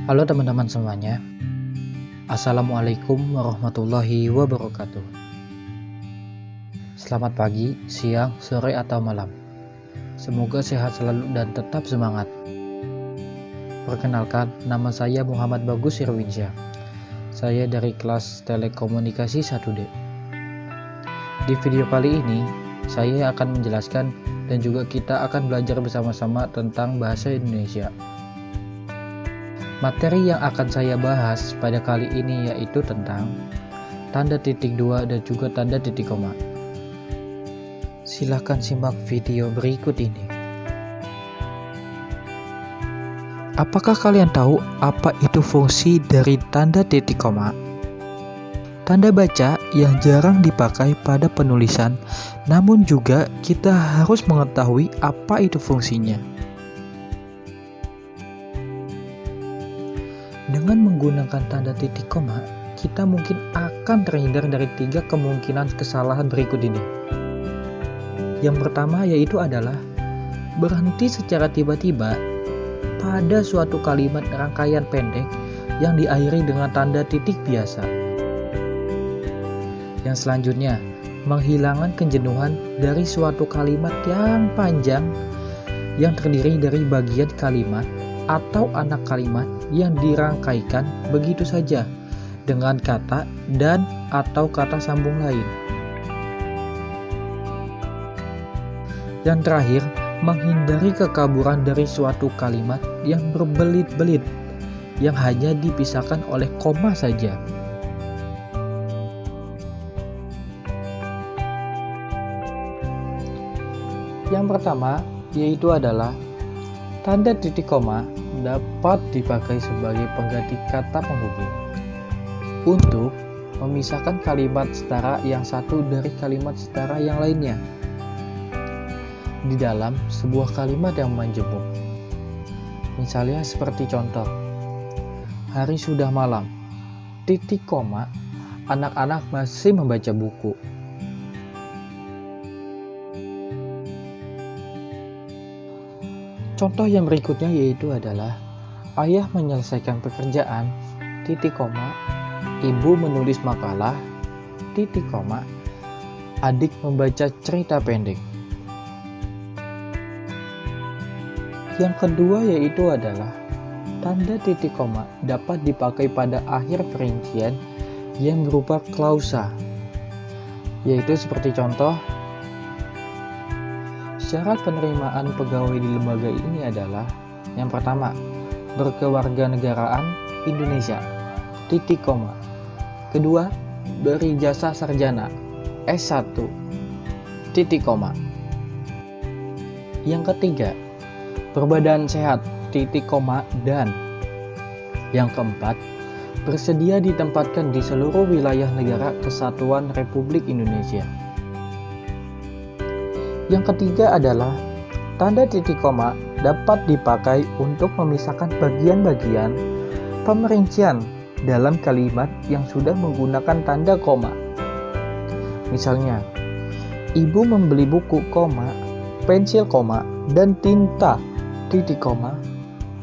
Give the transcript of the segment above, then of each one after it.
Halo teman-teman semuanya. Assalamualaikum warahmatullahi wabarakatuh. Selamat pagi, siang, sore, atau malam. Semoga sehat selalu dan tetap semangat. Perkenalkan, nama saya Muhammad Bagus Irwinsyah. Saya dari kelas Telekomunikasi 1D. Di video kali ini, saya akan menjelaskan dan juga kita akan belajar bersama-sama tentang bahasa Indonesia. Materi yang akan saya bahas pada kali ini yaitu tentang tanda titik dua dan juga tanda titik koma. Silahkan simak video berikut ini. Apakah kalian tahu apa itu fungsi dari tanda titik koma? Tanda baca yang jarang dipakai pada penulisan, namun juga kita harus mengetahui apa itu fungsinya. Dengan menggunakan tanda titik koma, kita mungkin akan terhindar dari 3 kemungkinan kesalahan berikut ini. Yang pertama yaitu adalah berhenti secara tiba-tiba pada suatu kalimat rangkaian pendek yang diakhiri dengan tanda titik biasa. Yang selanjutnya, menghilangkan kejenuhan dari suatu kalimat yang panjang yang terdiri dari bagian kalimat atau anak kalimat yang dirangkaikan begitu saja dengan kata dan atau kata sambung lain. Yang terakhir, menghindari kekaburan dari suatu kalimat yang berbelit-belit yang hanya dipisahkan oleh koma saja. Yang pertama yaitu adalah tanda titik koma dapat dipakai sebagai pengganti kata penghubung untuk memisahkan kalimat setara yang satu dari kalimat setara yang lainnya di dalam sebuah kalimat yang menjemur. Misalnya seperti contoh, hari sudah malam, titik koma, anak-anak masih membaca buku. Contoh yang berikutnya yaitu adalah ayah menyelesaikan pekerjaan, titik koma, ibu menulis makalah, titik koma, adik membaca cerita pendek. Yang kedua yaitu adalah tanda titik koma dapat dipakai pada akhir perincian yang berupa klausa, yaitu seperti contoh, syarat penerimaan pegawai di lembaga ini adalah yang pertama, berkewarganegaraan Indonesia, titik koma. Kedua, berijazah sarjana S1, titik koma. Yang ketiga, berbadan sehat, titik koma, dan yang keempat, bersedia ditempatkan di seluruh wilayah negara Kesatuan Republik Indonesia. Yang ketiga adalah tanda titik koma dapat dipakai untuk memisahkan bagian-bagian pemerincian dalam kalimat yang sudah menggunakan tanda koma. Misalnya, ibu membeli buku koma, pensil koma, dan tinta titik koma,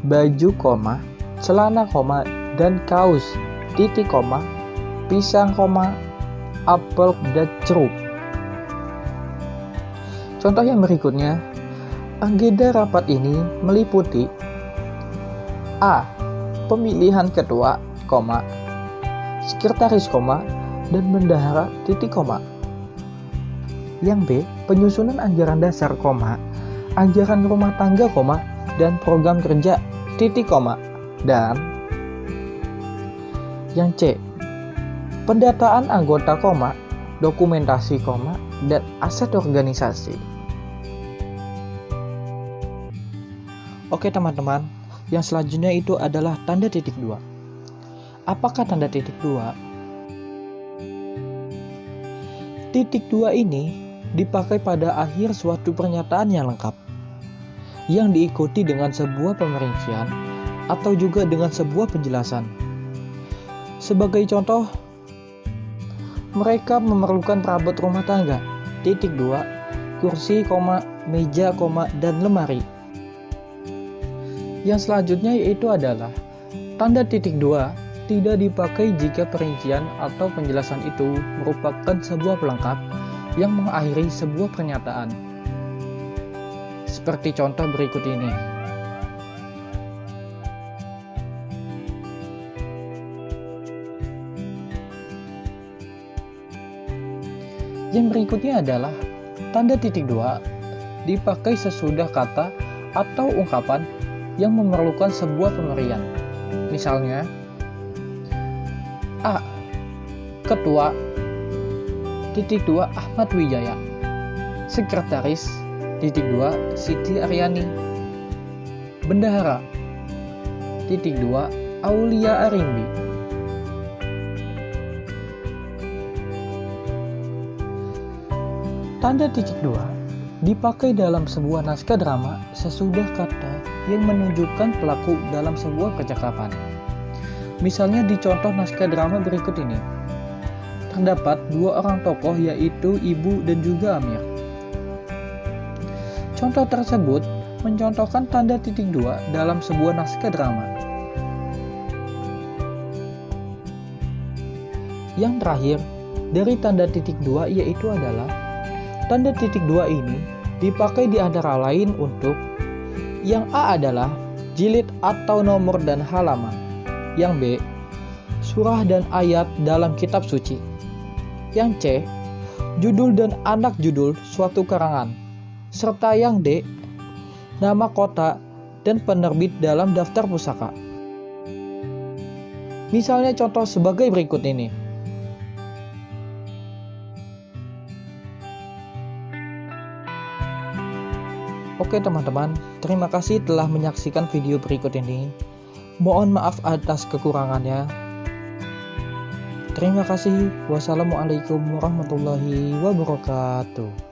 baju koma, celana koma, dan kaos titik koma, pisang koma, apel, dan ceruk. Contoh yang berikutnya, agenda rapat ini meliputi A. Pemilihan ketua, koma, sekretaris, koma, dan bendahara, titik koma. Yang B. Penyusunan anggaran dasar, koma, anggaran rumah tangga, koma, dan program kerja, titik koma. Dan yang C. Pendataan anggota, koma, dokumentasi, koma, dan aset organisasi. Oke teman-teman, yang selanjutnya itu adalah tanda titik dua. Apakah tanda titik dua? Titik dua ini dipakai pada akhir suatu pernyataan yang lengkap, yang diikuti dengan sebuah pemerincian atau juga dengan sebuah penjelasan. Sebagai contoh, mereka memerlukan perabot rumah tangga, titik dua, kursi, koma, meja, koma, dan lemari. Yang selanjutnya yaitu adalah Tanda titik dua tidak dipakai jika perincian atau penjelasan itu merupakan sebuah pelengkap yang mengakhiri sebuah pernyataan. Seperti contoh berikut ini. Yang berikutnya adalah tanda titik dua dipakai sesudah kata atau ungkapan yang memerlukan sebuah pemberian. Misalnya, A. Ketua titik 2 Ahmad Wijaya, Sekretaris titik 2 Siti Aryani, Bendahara titik 2 Aulia Arimbi. Tanda titik 2 dipakai dalam sebuah naskah drama sesudah kata yang menunjukkan pelaku dalam sebuah percakapan. Misalnya di contoh naskah drama berikut ini, terdapat dua orang tokoh yaitu Ibu dan juga Amir. Contoh tersebut mencontohkan tanda titik 2 dalam sebuah naskah drama. Yang terakhir dari tanda titik 2 yaitu adalah tanda titik 2 ini dipakai di antara lain untuk yang A adalah jilid atau nomor dan halaman, yang B surah dan ayat dalam kitab suci, yang C judul dan anak judul suatu karangan, serta yang D nama kota dan penerbit dalam daftar pusaka. Misalnya contoh sebagai berikut ini. Oke teman-teman, terima kasih telah menyaksikan video berikut ini. Mohon maaf atas kekurangannya. Terima kasih. Wassalamualaikum warahmatullahi wabarakatuh.